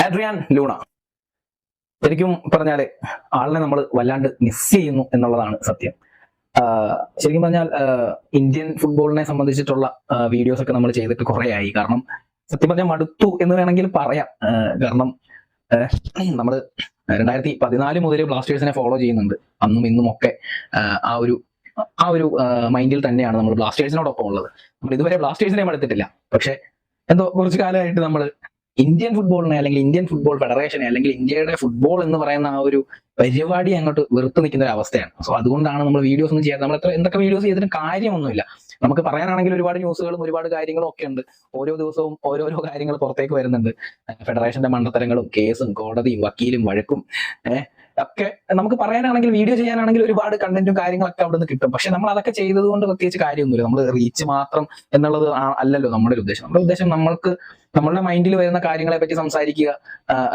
Adrian Luna ശരിക്കും പറഞ്ഞാല് ആളിനെ നമ്മൾ വല്ലാണ്ട് മിസ് ചെയ്യുന്നു എന്നുള്ളതാണ് സത്യം. ശരിക്കും പറഞ്ഞാൽ ഇന്ത്യൻ ഫുട്ബോളിനെ സംബന്ധിച്ചിട്ടുള്ള വീഡിയോസ് ഒക്കെ നമ്മൾ ചെയ്തിട്ട് കുറെ ആയി. കാരണം സത്യം പറഞ്ഞാൽ മടുത്തു എന്ന് വേണമെങ്കിൽ പറയാം. കാരണം നമ്മൾ 2014 മുതൽ ബ്ലാസ്റ്റേഴ്സിനെ ഫോളോ ചെയ്യുന്നുണ്ട്. അന്നും ഇന്നും ഒക്കെ ആ ഒരു മൈൻഡിൽ തന്നെയാണ് നമ്മൾ ബ്ലാസ്റ്റേഴ്സിനോടൊപ്പം ഉള്ളത്. നമ്മൾ ഇതുവരെ ബ്ലാസ്റ്റേഴ്സിനെ എടുത്തിട്ടില്ല. പക്ഷെ എന്തോ കുറച്ചു കാലമായിട്ട് നമ്മൾ ഇന്ത്യൻ ഫുട്ബോളിനെ അല്ലെങ്കിൽ ഇന്ത്യൻ ഫുട്ബോൾ ഫെഡറേഷനെ അല്ലെങ്കിൽ ഇന്ത്യയുടെ ഫുട്ബോൾ എന്ന് പറയുന്ന ആ ഒരു പരിപാടി അങ്ങോട്ട് വെറുത്ത് നിൽക്കുന്ന ഒരു അവസ്ഥയാണ്. സോ അതുകൊണ്ടാണ് നമ്മൾ വീഡിയോസ് ഒന്നും ചെയ്യാതെ. നമ്മൾ എന്തൊക്കെ വീഡിയോസ് ചെയ്തിട്ട് കാര്യമൊന്നുമില്ല. നമുക്ക് പറയാനാണെങ്കിൽ ഒരുപാട് ന്യൂസുകളും ഒരുപാട് കാര്യങ്ങളും ഒക്കെ ഉണ്ട്. ഓരോ ദിവസവും ഓരോരോ കാര്യങ്ങൾ പുറത്തേക്ക് വരുന്നുണ്ട്. ഫെഡറേഷന്റെ മണ്ടത്തരങ്ങളും കേസും കോടതിയും വക്കീലും വഴക്കും ഒക്കെ നമുക്ക് പറയാനാണെങ്കിൽ വീഡിയോ ചെയ്യാനാണെങ്കിൽ ഒരുപാട് കണ്ടന്റും കാര്യങ്ങളൊക്കെ അവിടെ നിന്ന് കിട്ടും. പക്ഷെ നമ്മൾ അതൊക്കെ ചെയ്തത് കൊണ്ട് പ്രത്യേകിച്ച് കാര്യമൊന്നുമില്ല. നമ്മൾ റീച്ച് മാത്രം എന്നുള്ളത് അല്ലല്ലോ നമ്മുടെ ഉദ്ദേശം. നമ്മുടെ ഉദ്ദേശം നമ്മളുടെ മൈൻഡിൽ വരുന്ന കാര്യങ്ങളെ പറ്റി സംസാരിക്കുക,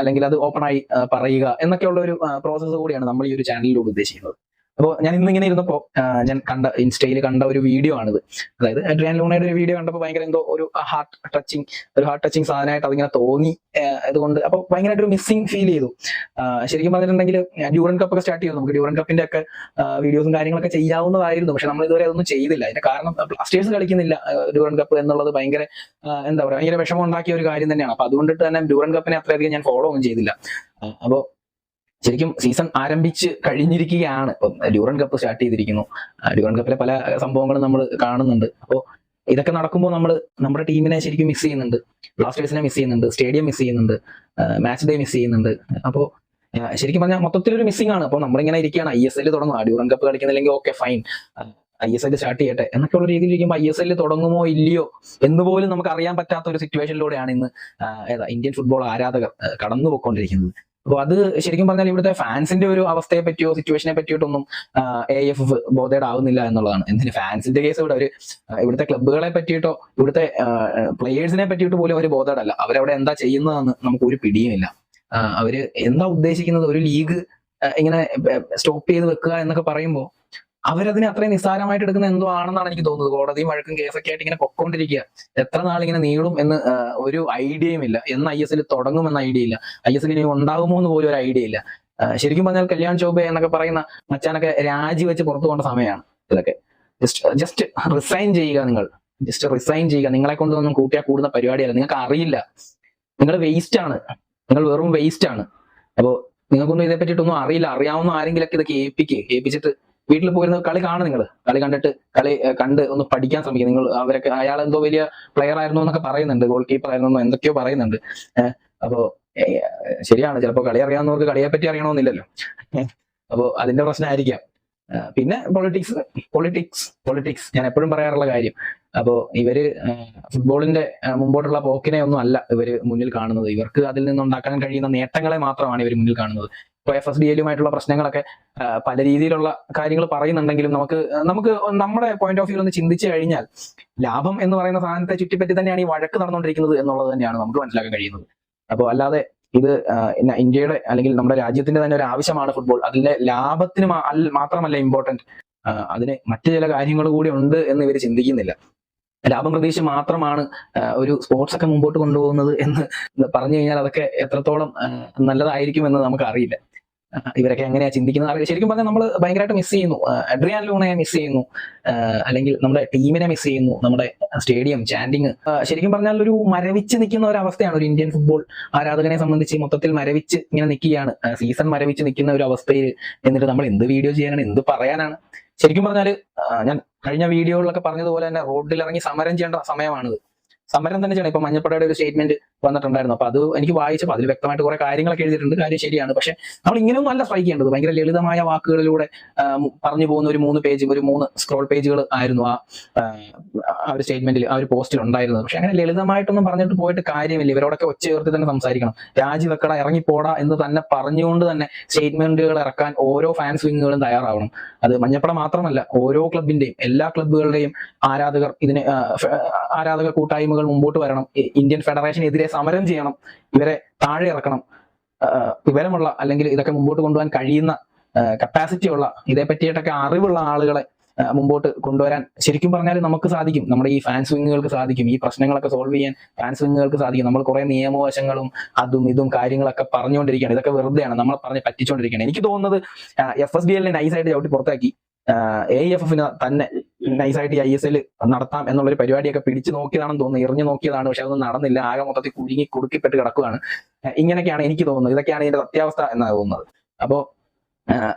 അല്ലെങ്കിൽ അത് ഓപ്പണായി പറയുക എന്നൊക്കെയുള്ള ഒരു പ്രോസസ്സ് കൂടിയാണ് നമ്മൾ ഈ ഒരു ചാനലിലൂടെ ഉദ്ദേശിക്കുന്നത്. അപ്പോൾ ഞാൻ ഇന്നിങ്ങനെ ഇരുന്നപ്പോൾ ഞാൻ ഇൻസ്റ്റയിൽ കണ്ട ഒരു വീഡിയോ ആണിത്. അതായത് ആഡ്രിയാൻ ലൂണയുടെ ഒരു വീഡിയോ കണ്ടപ്പോൾ ഭയങ്കര എന്തോ ഒരു ഹാർട്ട് ടച്ചിങ് സാധനമായിട്ട് അതിങ്ങനെ തോന്നി. അതുകൊണ്ട് അപ്പോൾ ഭയങ്കരമായിട്ട് ഒരു മിസ്സിങ് ഫീൽ ചെയ്തു. ശരിക്കും പറഞ്ഞിട്ടുണ്ടെങ്കിൽ ഡ്യൂറൻ കപ്പ് ഒക്കെ സ്റ്റാർട്ട് ചെയ്തു. നമുക്ക് ഡ്യൂറൻ കപ്പിന്റെ ഒക്കെ വീഡിയോസും കാര്യങ്ങളൊക്കെ ചെയ്യാവുന്നതായിരുന്നു. പക്ഷെ നമ്മൾ ഇതുവരെ അതൊന്നും ചെയ്തില്ല. അതിന്റെ കാരണം ബ്ലാസ്റ്റേഴ്സ് കളിക്കുന്നില്ല ഡ്യൂറൻ കപ്പ് എന്നുള്ളത് ഭയങ്കര എന്താ പറയുക, ഭയങ്കര വിഷമം ഉണ്ടാക്കിയ ഒരു കാര്യം തന്നെയാണ്. അപ്പൊ അതുകൊണ്ടിട്ട് തന്നെ ഡ്യൂറൻ കപ്പിനെ അത്രയധികം ഞാൻ ഫോളോ ഒന്നും ചെയ്തില്ല. അപ്പോൾ ശരിക്കും സീസൺ ആരംഭിച്ച് കഴിഞ്ഞിരിക്കുകയാണ്. ഇപ്പം ഡ്യൂറൻ കപ്പ് സ്റ്റാർട്ട് ചെയ്തിരിക്കുന്നു. ഡ്യൂറൻ കപ്പിലെ പല സംഭവങ്ങളും നമ്മൾ കാണുന്നുണ്ട്. അപ്പോൾ ഇതൊക്കെ നടക്കുമ്പോൾ നമ്മൾ നമ്മുടെ ടീമിനെ ശരിക്കും മിസ് ചെയ്യുന്നുണ്ട്. ബ്ലാസ്റ്റേഴ്സിനെ മിസ് ചെയ്യുന്നുണ്ട്, സ്റ്റേഡിയം മിസ് ചെയ്യുന്നുണ്ട്, മാച്ച് ഡേ മിസ് ചെയ്യുന്നുണ്ട്. അപ്പോൾ ശരിക്കും പറഞ്ഞാൽ മൊത്തത്തിലൊരു മിസ്സിംഗ് ആണ്. അപ്പോൾ നമ്മളിങ്ങനെ ഇരിക്കുകയാണ്. ISL തുടങ്ങും, ഡ്യൂറൻ കപ്പ് കളിക്കുന്നില്ലെങ്കിൽ ഓക്കെ ഫൈൻ, ISL സ്റ്റാർട്ട് ചെയ്യട്ടെ എന്നൊക്കെയുള്ള രീതിയിൽ ഇരിക്കുമ്പോൾ ISL തുടങ്ങുമോ ഇല്ലയോ എന്ന് പോലും നമുക്ക് അറിയാൻ പറ്റാത്ത ഒരു സിറ്റുവേഷനിലൂടെയാണ് ഇന്ന് ഇന്ത്യൻ ഫുട്ബോൾ ആരാധകർ കടന്നു പോയിക്കൊണ്ടിരിക്കുന്നത്. അപ്പോൾ അത് ശരിക്കും പറഞ്ഞാൽ ഇവിടുത്തെ ഫാൻസിന്റെ ഒരു അവസ്ഥയെ പറ്റിയോ സിറ്റുവേഷനെ പറ്റിയിട്ടൊന്നും AIFF ബോധേഡ് ആവുന്നില്ല എന്നുള്ളതാണ്. എന്തിന് ഫാൻസിന്റെ കേസ് ഇവിടുത്തെ ക്ലബ്ബുകളെ പറ്റിയിട്ടോ ഇവിടുത്തെ പ്ലേയേഴ്സിനെ പറ്റിയിട്ട് പോലും അവർ ബോധേഡ് അല്ല. അവരവിടെ എന്താ ചെയ്യുന്നതെന്ന് നമുക്ക് ഒരു പിടിയുമില്ല. അവര് എന്താ ഉദ്ദേശിക്കുന്നത്? ഒരു ലീഗ് ഇങ്ങനെ സ്റ്റോപ്പ് ചെയ്ത് വെക്കുക എന്നൊക്കെ പറയുമ്പോൾ അവരതിനെ അത്രയും നിസ്സാരമായിട്ട് എടുക്കുന്ന എന്തോ ആണെന്നാണ് എനിക്ക് തോന്നുന്നത്. കോടതിയും വഴക്കും കേസൊക്കെ ആയിട്ട് ഇങ്ങനെ പൊക്കോണ്ടിരിക്കുക. എത്ര നാളിങ്ങനെ നീളും എന്ന് ഒരു ഐഡിയയും ഇല്ല. എന്ന് ISL തുടങ്ങുമെന്ന ഐഡിയ ഇല്ല. ISL ഇനി ഉണ്ടാകുമോ എന്ന് പോലും ഒരു ഐഡിയ ഇല്ല. ശരിക്കും പറഞ്ഞാൽ കല്യാൺ ചൗബെ എന്നൊക്കെ പറയുന്ന മച്ചാനൊക്കെ രാജിവെച്ച് പുറത്തു പോകേണ്ട സമയമാണ്. ഇതൊക്കെ ജസ്റ്റ് റിസൈൻ ചെയ്യുക. ജസ്റ്റ് റിസൈൻ ചെയ്യുക. നിങ്ങളെ കൊണ്ടൊന്നും കൂട്ടിയാൽ കൂടുന്ന പരിപാടിയല്ല. നിങ്ങൾക്ക് അറിയില്ല, നിങ്ങൾ വേസ്റ്റ് ആണ്, നിങ്ങൾ വെറും വേസ്റ്റ് ആണ്. അപ്പോൾ നിങ്ങൾക്കൊന്നും ഇതേ പറ്റിയിട്ടൊന്നും അറിയില്ല. അറിയാവുന്ന ആരെങ്കിലൊക്കെ ഇതൊക്കെ ഏൽപ്പിച്ചിട്ട് വീട്ടിൽ പോയിരുന്ന കളി കാണും. കളി കണ്ടിട്ട് കളി കണ്ട് ഒന്ന് പഠിക്കാൻ ശ്രമിക്കുക. അവരൊക്കെ അയാൾ എന്തോ വലിയ പ്ലെയർ ആയിരുന്നു എന്നൊക്കെ പറയുന്നുണ്ട്, ഗോൾ കീപ്പർ ആയിരുന്നു എന്തൊക്കെയോ പറയുന്നുണ്ട്. അപ്പോ ശരിയാണ്, ചിലപ്പോൾ കളി അറിയാവുന്നവർക്ക് കളിയെ പറ്റി അറിയണമെന്നില്ലല്ലോ. അപ്പോൾ അതിന്റെ പ്രശ്നമായിരിക്കാം. പിന്നെ പൊളിറ്റിക്സ് ഞാൻ എപ്പോഴും പറയാറുള്ള കാര്യം. അപ്പോൾ ഇവര് ഫുട്ബോളിന്റെ മുമ്പോട്ടുള്ള പോക്കിനെ ഒന്നും അല്ല ഇവര് മുന്നിൽ കാണുന്നത്. ഇവർക്ക് അതിൽ നിന്നുണ്ടാക്കാൻ കഴിയുന്ന നേട്ടങ്ങളെ മാത്രമാണ് ഇവർ മുന്നിൽ കാണുന്നത്. ഇപ്പോൾ FSDLുമായിട്ടുള്ള പ്രശ്നങ്ങളൊക്കെ പല രീതിയിലുള്ള കാര്യങ്ങൾ പറയുന്നുണ്ടെങ്കിലും നമുക്ക് നമ്മുടെ പോയിന്റ് ഓഫ് വ്യൂ ഒന്ന് ചിന്തിച്ചു കഴിഞ്ഞാൽ ലാഭം എന്ന് പറയുന്ന സാധനത്തെ ചുറ്റിപ്പറ്റി തന്നെയാണ് ഈ വഴക്ക് നടന്നുകൊണ്ടിരിക്കുന്നത് എന്നുള്ളത് തന്നെയാണ് നമുക്ക് മനസ്സിലാക്കാൻ കഴിയുന്നത്. അപ്പോൾ അല്ലാതെ ഇത് ഇന്ത്യയുടെ അല്ലെങ്കിൽ നമ്മുടെ രാജ്യത്തിന്റെ തന്നെ ഒരു ആവശ്യമാണ് ഫുട്ബോൾ. അതിന്റെ ലാഭത്തിന് മാത്രമല്ല ഇമ്പോർട്ടന്റ്, അതിന് മറ്റു ചില കാര്യങ്ങൾ കൂടി ഉണ്ട് എന്ന് ഇവർ ചിന്തിക്കുന്നില്ല. ലാഭം പ്രതീക്ഷ മാത്രമാണ് ഒരു സ്പോർട്സ് ഒക്കെ മുമ്പോട്ട് കൊണ്ടുപോകുന്നത് എന്ന് പറഞ്ഞു കഴിഞ്ഞാൽ അതൊക്കെ എത്രത്തോളം നല്ലതായിരിക്കും എന്ന് നമുക്ക് അറിയില്ല. ഇവരൊക്കെ എങ്ങനെയാ ചിന്തിക്കുന്നത് അറിയില്ല. ശരിക്കും പറഞ്ഞാൽ നമ്മൾ ഭയങ്കരമായിട്ട് മിസ് ചെയ്യുന്നു. ആഡ്രിയാൻ ലൂണയെ മിസ് ചെയ്യുന്നു, അല്ലെങ്കിൽ നമ്മുടെ ടീമിനെ മിസ് ചെയ്യുന്നു, നമ്മുടെ സ്റ്റേഡിയം ചാൻഡിങ്. ശരിക്കും പറഞ്ഞാൽ ഒരു മരവിച്ച് നിൽക്കുന്ന ഒരു അവസ്ഥയാണ് ഒരു ഇന്ത്യൻ ഫുട്ബോൾ ആരാധകനെ സംബന്ധിച്ച്. മൊത്തത്തിൽ മരവിച്ച് ഇങ്ങനെ നിൽക്കുകയാണ്. സീസൺ മരവിച്ച് നിൽക്കുന്ന ഒരു അവസ്ഥയിൽ എന്നിട്ട് നമ്മൾ എന്ത് വീഡിയോ ചെയ്യാനാണ്, എന്ത് പറയാനാണ്? ശരിക്കും പറഞ്ഞാൽ ഞാൻ കഴിഞ്ഞ വീഡിയോകളിലൊക്കെ പറഞ്ഞതുപോലെ തന്നെ റോഡിൽ ഇറങ്ങി സമരം ചെയ്യേണ്ട സമയമാണിത്. സമരം തന്നെ ചെയ്യണം. ഇപ്പൊ മഞ്ഞപ്പടയുടെ ഒരു സ്റ്റേറ്റ്മെന്റ് വന്നിട്ടുണ്ടായിരുന്നു. അപ്പൊ അത് എനിക്ക് വായിച്ചപ്പോൾ അതിൽ വ്യക്തമായിട്ട് കുറെ കാര്യങ്ങളൊക്കെ എഴുതിയിട്ടുണ്ട്. കാര്യം ശരിയാണ്. പക്ഷെ നമ്മൾ ഇങ്ങനെയൊന്നും അല്ല സ്ട്രൈക്ക് ചെയ്യേണ്ടത്. ഭയങ്കര ലളിതമായ വാക്കുകളിലൂടെ പറഞ്ഞു പോകുന്ന ഒരു 3 സ്ക്രോൾ പേജുകൾ ആയിരുന്നു ആ ഒരു സ്റ്റേറ്റ്മെന്റിൽ, ആ ഒരു പോസ്റ്റിൽ ഉണ്ടായിരുന്നത്. പക്ഷെ അങ്ങനെ ലളിതമായിട്ടൊന്നും പറഞ്ഞിട്ട് പോയിട്ട് കാര്യമില്ല. ഇവരോടൊക്കെ ഒച്ചയുയർത്തി തന്നെ സംസാരിക്കണം. രാജിവെക്കട, ഇറങ്ങിപ്പോടാ എന്ന് തന്നെ പറഞ്ഞുകൊണ്ട് തന്നെ സ്റ്റേറ്റ്മെന്റുകൾ ഇറക്കാൻ ഓരോ ഫാൻസ് വിങ്ങുകളും തയ്യാറാവണം. അത് മഞ്ഞപ്പട മാത്രമല്ല, ഓരോ ക്ലബിന്റെയും എല്ലാ ക്ലബ്ബുകളുടെയും ആരാധകർ കൂട്ടായ്മകൾ മുമ്പോട്ട് വരണം. ഇന്ത്യൻ ഫെഡറേഷനെതിരെ സമരം ചെയ്യണം. ഇവരെ താഴെ ഇറക്കണം. വിവരമുള്ള അല്ലെങ്കിൽ ഇതൊക്കെ മുമ്പോട്ട് കൊണ്ടുപോകാൻ കഴിയുന്ന കപ്പാസിറ്റി ഉള്ള, ഇതേ പറ്റിയിട്ടൊക്കെ അറിവുള്ള ആളുകളെ മുമ്പോട്ട് കൊണ്ടുവരാൻ ശരിക്കും പറഞ്ഞാൽ നമുക്ക് സാധിക്കും. നമ്മുടെ ഈ ഫാൻസ് വിങ്ങുകൾക്ക് സാധിക്കും. ഈ പ്രശ്നങ്ങളൊക്കെ സോൾവ് ചെയ്യാൻ ഫാൻസ് വിങ്ങുകൾക്ക് സാധിക്കും. നമ്മൾ കുറെ നിയമവശങ്ങളും അതും ഇതും കാര്യങ്ങളൊക്കെ പറഞ്ഞുകൊണ്ടിരിക്കുകയാണ്. ഇതൊക്കെ വെറുതെയാണ്, നമ്മളെ പറഞ്ഞ് പറ്റിച്ചുകൊണ്ടിരിക്കുകയാണ്. എനിക്ക് തോന്നുന്നത് FSBL നൈസായിട്ട് ചവിട്ടി പുറത്താക്കി AIFF തന്നെ നൈസായിട്ട് ISL നടത്താം എന്നുള്ളൊരു പരിപാടിയൊക്കെ പിടിച്ചു നോക്കിയതാണെന്ന് തോന്നുന്നു. എറിഞ്ഞു നോക്കിയതാണ്, പക്ഷെ അതൊന്നും നടന്നില്ല. ആകെ മൊത്തത്തിൽ കുടുക്കിപ്പെട്ട് കിടക്കുകയാണ്. ഇങ്ങനെയൊക്കെയാണ് എനിക്ക് തോന്നുന്നത്. ഇതൊക്കെയാണ് ഇതിന്റെ സത്യാവസ്ഥ എന്നാണ് തോന്നുന്നത്. അപ്പോ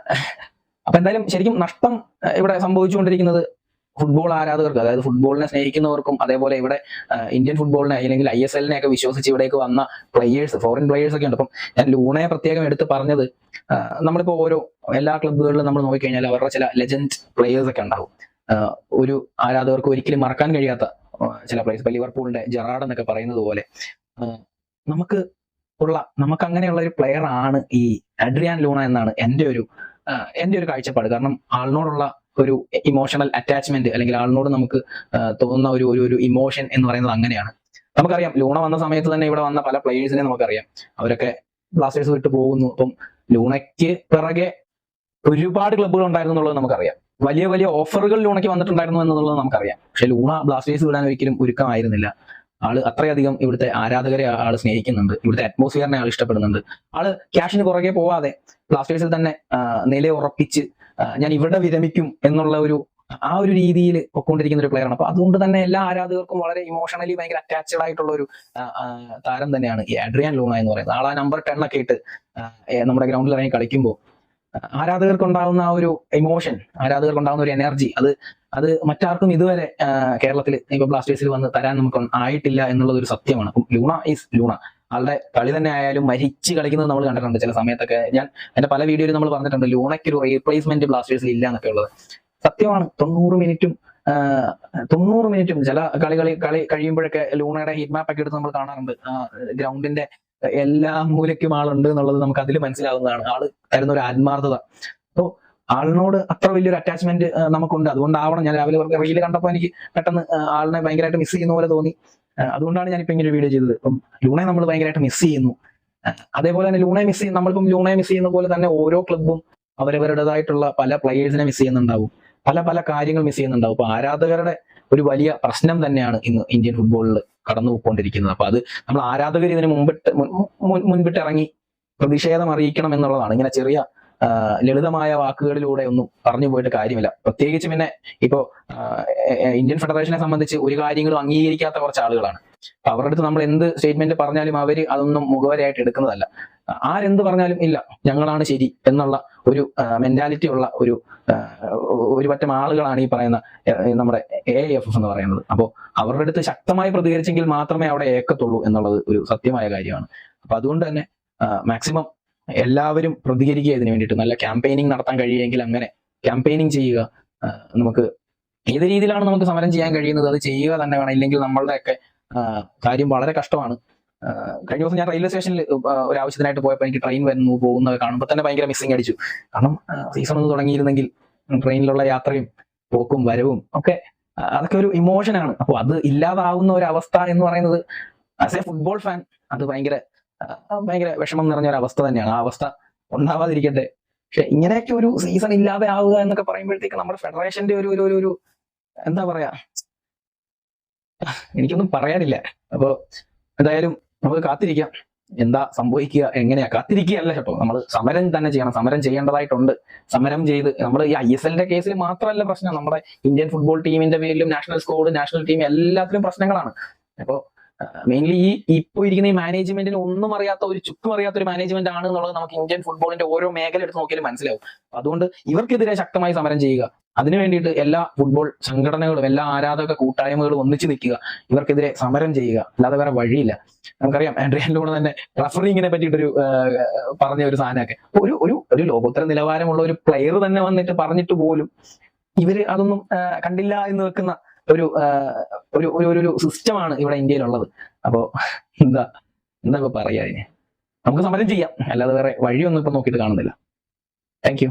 എന്തായാലും ശരിക്കും നഷ്ടം ഇവിടെ സംഭവിച്ചുകൊണ്ടിരിക്കുന്നത് ഫുട്ബോൾ ആരാധകർക്ക്, അതായത് ഫുട്ബോളിനെ സ്നേഹിക്കുന്നവർക്കും, അതേപോലെ ഇവിടെ ഇന്ത്യൻ ഫുട്ബോളിനെ അല്ലെങ്കിൽ ISL ഒക്കെ വിശ്വസിച്ച് ഇവിടേക്ക് വന്ന പ്ലേയേഴ്സ്, ഫോറിൻ പ്ലേയേഴ്സ് ഒക്കെ ഉണ്ട്. അപ്പം ഞാൻ ലൂണയെ പ്രത്യേകം എടുത്ത് പറഞ്ഞത്, നമ്മളിപ്പോ എല്ലാ ക്ലബ്ബുകളിലും നമ്മൾ നോക്കിക്കഴിഞ്ഞാൽ അവരുടെ ചില ലെജൻഡ് പ്ലേയേഴ്സ് ഒക്കെ ഉണ്ടാവും. ഒരു ആരാധകർക്ക് ഒരിക്കലും മറക്കാൻ കഴിയാത്ത ചില പ്ലേയേഴ്സ്. ഇപ്പൊ ലിവർപൂളിന്റെ ജെറാർഡ് എന്നൊക്കെ പറയുന്നത് പോലെ നമുക്ക് അങ്ങനെയുള്ള ഒരു പ്ലെയർ ആണ് ഈ അഡ്രിയാൻ ലൂണ എന്നാണ് എൻ്റെ ഒരു കാഴ്ചപ്പാട്. കാരണം ആളിനോടുള്ള ഒരു ഇമോഷണൽ അറ്റാച്ച്മെന്റ്, അല്ലെങ്കിൽ ആളിനോട് നമുക്ക് തോന്നുന്ന ഒരു ഇമോഷൻ എന്ന് പറയുന്നത് അങ്ങനെയാണ്. നമുക്കറിയാം ലൂണ വന്ന സമയത്ത് തന്നെ ഇവിടെ വന്ന പല പ്ലേയേഴ്സിനെ നമുക്കറിയാം, അവരൊക്കെ ബ്ലാസ്റ്റേഴ്സ് വിട്ടു പോകുന്നു. അപ്പം ലൂണയ്ക്ക് പിറകെ ഒരുപാട് ക്ലബ്ബുകൾ ഉണ്ടായിരുന്നു എന്നുള്ളത് നമുക്കറിയാം. വലിയ വലിയ ഓഫറുകൾ ലൂണയ്ക്ക് വന്നിട്ടുണ്ടായിരുന്നു എന്നുള്ളത് നമുക്കറിയാം. പക്ഷെ ലൂണ ബ്ലാസ്റ്റേഴ്സ് വിടാൻ ഒരിക്കലും ഒരുക്കമായിരുന്നില്ല. ആള് അത്രയധികം ഇവിടുത്തെ ആരാധകരെ ആള് സ്നേഹിക്കുന്നുണ്ട്, ഇവിടുത്തെ അറ്റ്മോസ്ഫിയറിനെ ആൾ ഇഷ്ടപ്പെടുന്നുണ്ട്. ആള് ക്യാഷിന് പുറകെ പോവാതെ ബ്ലാസ്റ്റേഴ്സിൽ തന്നെ നിലയുറപ്പിച്ച് ഞാൻ ഇവിടെ വിരമിക്കും എന്നുള്ള ആ ഒരു രീതിയിൽ പൊക്കൊണ്ടിരിക്കുന്ന ഒരു പ്ലെയറാണ്. അപ്പൊ അതുകൊണ്ട് തന്നെ എല്ലാ ആരാധകർക്കും വളരെ ഇമോഷണലി ഭയങ്കര അറ്റാച്ച്ഡ് ആയിട്ടുള്ള ഒരു താരം തന്നെയാണ് ഈ അഡ്രിയാൻ ലൂണ എന്ന് പറയുന്നത്. ആളാ നമ്പർ 10 ഒക്കെ ഇട്ട് നമ്മുടെ ഗ്രൗണ്ടിൽ ഇറങ്ങി കളിക്കുമ്പോൾ ആരാധകർക്കുണ്ടാവുന്ന ആ ഒരു ഇമോഷൻ, ആരാധകർക്കുണ്ടാവുന്ന ഒരു എനർജി, അത് മറ്റാർക്കും ഇതുവരെ കേരളത്തിൽ ഇപ്പൊ ബ്ലാസ്റ്റേഴ്സിൽ വന്ന് തരാൻ നമുക്ക് ആയിട്ടില്ല എന്നുള്ളത് ഒരു സത്യമാണ്. അപ്പം ലൂണ ഈസ് ലൂണ. ആളുടെ കളി തന്നെ ആയാലും മരിച്ച് കളിക്കുന്നത് നമ്മൾ കണ്ടിട്ടുണ്ട് ചില സമയത്തൊക്കെ. ഞാൻ എന്റെ പല വീഡിയോയിലും നമ്മൾ പറഞ്ഞിട്ടുണ്ട് ലൂണയ്ക്ക് ഒരു റീപ്ലേസ്മെന്റ് ബ്ലാസ്റ്റേഴ്സിൽ ഇല്ല എന്നൊക്കെ ഉള്ളത് സത്യമാണ്. 90 മിനിറ്റും ചില കളി കഴിയുമ്പോഴൊക്കെ ലൂണയുടെ ഹീറ്റ് മാപ്പ് ഒക്കെ എടുത്ത് നമ്മൾ കാണാറുണ്ട്. ഗ്രൗണ്ടിന്റെ എല്ലാ മൂലയ്ക്കും ആളുണ്ട് എന്നുള്ളത് നമുക്ക് അതിൽ മനസ്സിലാവുന്നതാണ്. ആള് തരുന്ന ഒരു ആത്മാർത്ഥത. അപ്പോ ആളിനോട് അത്ര വലിയൊരു അറ്റാച്ച്മെന്റ് നമുക്കുണ്ട്. അതുകൊണ്ടാവണം ഞാൻ രാവിലെ റീല് കണ്ടപ്പോൾ എനിക്ക് പെട്ടെന്ന് ആളിനെ ഭയങ്കരമായിട്ട് മിസ് ചെയ്യുന്ന പോലെ തോന്നി. അതുകൊണ്ടാണ് ഞാനിപ്പോ ഇങ്ങനെ ഒരു വീഡിയോ ചെയ്തത്. ഇപ്പം ലൂണയെ നമ്മൾ ഭയങ്കരമായിട്ട് മിസ് ചെയ്യുന്നു. അതേപോലെ തന്നെ നമ്മളിപ്പം ലൂണയെ മിസ് ചെയ്യുന്ന പോലെ തന്നെ ഓരോ ക്ലബ്ബും അവരവരുടേതായിട്ടുള്ള പല പ്ലേയേഴ്സിനെ മിസ് ചെയ്യുന്നുണ്ടാവും, പല കാര്യങ്ങൾ മിസ് ചെയ്യുന്നുണ്ടാവും. അപ്പൊ ആരാധകരുടെ ഒരു വലിയ പ്രശ്നം തന്നെയാണ് ഇന്ന് ഇന്ത്യൻ ഫുട്ബോളിൽ കടന്നു പോയിക്കൊണ്ടിരിക്കുന്നത്. അപ്പൊ അത് നമ്മൾ ആരാധകർ ഇതിന് മുൻപിട്ട് ഇറങ്ങി പ്രതിഷേധം അറിയിക്കണം എന്നുള്ളതാണ്. ഇങ്ങനെ ചെറിയ ലളിതമായ വാക്കുകളിലൂടെ ഒന്നും പറഞ്ഞു പോയിട്ട് കാര്യമില്ല. പ്രത്യേകിച്ച് പിന്നെ ഇപ്പോ ഇന്ത്യൻ ഫെഡറേഷനെ സംബന്ധിച്ച് ഒരു കാര്യങ്ങളും അംഗീകരിക്കാത്ത കുറച്ച് ആളുകളാണ്. അവരുടെ അടുത്ത് നമ്മൾ എന്ത് സ്റ്റേറ്റ്മെന്റ് പറഞ്ഞാലും അവര് അതൊന്നും മുഖവരയായിട്ട് എടുക്കുന്നതല്ല. ആരെന്ത് പറഞ്ഞാലും ഇല്ല, ഞങ്ങളാണ് ശരി എന്നുള്ള ഒരു മെന്റാലിറ്റി ഉള്ള ഒരു പറ്റം ആളുകളാണ് ഈ പറയുന്ന നമ്മുടെ AIFF എന്ന് പറയുന്നത്. അപ്പോൾ അവരുടെ അടുത്ത് ശക്തമായി പ്രതികരിച്ചെങ്കിൽ മാത്രമേ അവിടെ ഏക്കത്തുള്ളൂ എന്നുള്ളത് ഒരു സത്യമായ കാര്യമാണ്. അപ്പൊ അതുകൊണ്ട് തന്നെ മാക്സിമം എല്ലാവരും പ്രതികരിക്കുക ഇതിനു വേണ്ടിയിട്ട്. നല്ല ക്യാമ്പയിനിങ് നടത്താൻ കഴിയുമെങ്കിൽ അങ്ങനെ ക്യാമ്പയിനിങ് ചെയ്യുക. നമുക്ക് ഏത് രീതിയിലാണ് നമുക്ക് സമരം ചെയ്യാൻ കഴിയുന്നത് അത് ചെയ്യുക തന്നെ വേണം. ഇല്ലെങ്കിൽ നമ്മളുടെയൊക്കെ കാര്യം വളരെ കഷ്ടമാണ്. കഴിഞ്ഞ ദിവസം ഞാൻ റെയിൽവേ സ്റ്റേഷനിൽ ഒരു ആവശ്യത്തിനായിട്ട് പോയപ്പോൾ എനിക്ക് ട്രെയിൻ പോകുന്നത് കാണുമ്പോൾ തന്നെ ഭയങ്കര മിസ്സിങ് അടിച്ചു. കാരണം സീസൺ ഒന്ന് തുടങ്ങിയിരുന്നെങ്കിൽ ട്രെയിനിലുള്ള യാത്രയും പോക്കും വരവും ഒക്കെ അതൊക്കെ ഒരു ഇമോഷനാണ്. അപ്പോൾ അത് ഇല്ലാതാവുന്ന ഒരു അവസ്ഥ എന്ന് പറയുന്നത് ആസ് എ ഫുട്ബോൾ ഫാൻ അത് ഭയങ്കര വിഷമം നിറഞ്ഞ ഒരു അവസ്ഥ തന്നെയാണ്. ആ അവസ്ഥ ഉണ്ടാവാതിരിക്കട്ടെ. പക്ഷെ ഇങ്ങനെയൊക്കെ ഒരു സീസൺ ഇല്ലാതെ ആവുക എന്നൊക്കെ പറയുമ്പോഴത്തേക്ക് നമ്മുടെ ഫെഡറേഷന്റെ ഒരു എന്താ പറയാ, എനിക്കൊന്നും പറയാനില്ല. അപ്പൊ എന്തായാലും നമുക്ക് കാത്തിരിക്കാം എന്താ സംഭവിക്കുക, എങ്ങനെയാ. കാത്തിരിക്കുകയല്ല കേട്ടോ, നമ്മൾ സമരം തന്നെ ചെയ്യണം. സമരം ചെയ്യേണ്ടതായിട്ടുണ്ട്. സമരം ചെയ്ത് നമ്മൾ ഈ ISL കേസിൽ മാത്രമല്ല പ്രശ്നം, നമ്മുടെ ഇന്ത്യൻ ഫുട്ബോൾ ടീമിന്റെ പേരിലും നാഷണൽ സ്ക്വാഡ്, നാഷണൽ ടീം എല്ലാത്തിലും പ്രശ്നങ്ങളാണ്. അപ്പോ മെയിൻലി ഇപ്പൊ ഇരിക്കുന്ന ഈ മാനേജ്മെന്റിന് ഒന്നും അറിയാത്ത ചുക്കും അറിയാത്ത ഒരു മാനേജ്മെന്റ് ആണ് എന്നുള്ളത് നമുക്ക് ഇന്ത്യൻ ഫുട്ബോളിന്റെ ഓരോ മേഖല എടുത്ത് നോക്കിയാലും മനസ്സിലാവും. അതുകൊണ്ട് ഇവർക്കെതിരെ ശക്തമായി സമരം ചെയ്യുക. അതിനു വേണ്ടിയിട്ട് എല്ലാ ഫുട്ബോൾ സംഘടനകളും എല്ലാ ആരാധക കൂട്ടായ്മകളും ഒന്നിച്ചു നിൽക്കുക, ഇവർക്കെതിരെ സമരം ചെയ്യുക. അല്ലാതെ വേറെ വഴിയില്ല. നമുക്കറിയാം അഡ്രിയാൻ ലൂണ തന്നെ റഫറിങ്ങിനെ പറ്റിയിട്ടൊരു പറഞ്ഞ ഒരു സാധനമൊക്കെ ഒരു ലോകോത്തര നിലവാരമുള്ള ഒരു പ്ലെയർ തന്നെ വന്നിട്ട് പറഞ്ഞിട്ട് പോലും ഇവര് അതൊന്നും കണ്ടില്ല എന്ന് വെക്കുന്ന ഒരു സിസ്റ്റമാണ് ഇവിടെ ഇന്ത്യയിലുള്ളത്. അപ്പോ എന്താ ഇപ്പൊ പറയാ, നമുക്ക് സമരം ചെയ്യാം. അല്ലാതെ വേറെ വഴിയൊന്നും ഇപ്പൊ നോക്കിയിട്ട് കാണുന്നില്ല. Thank you.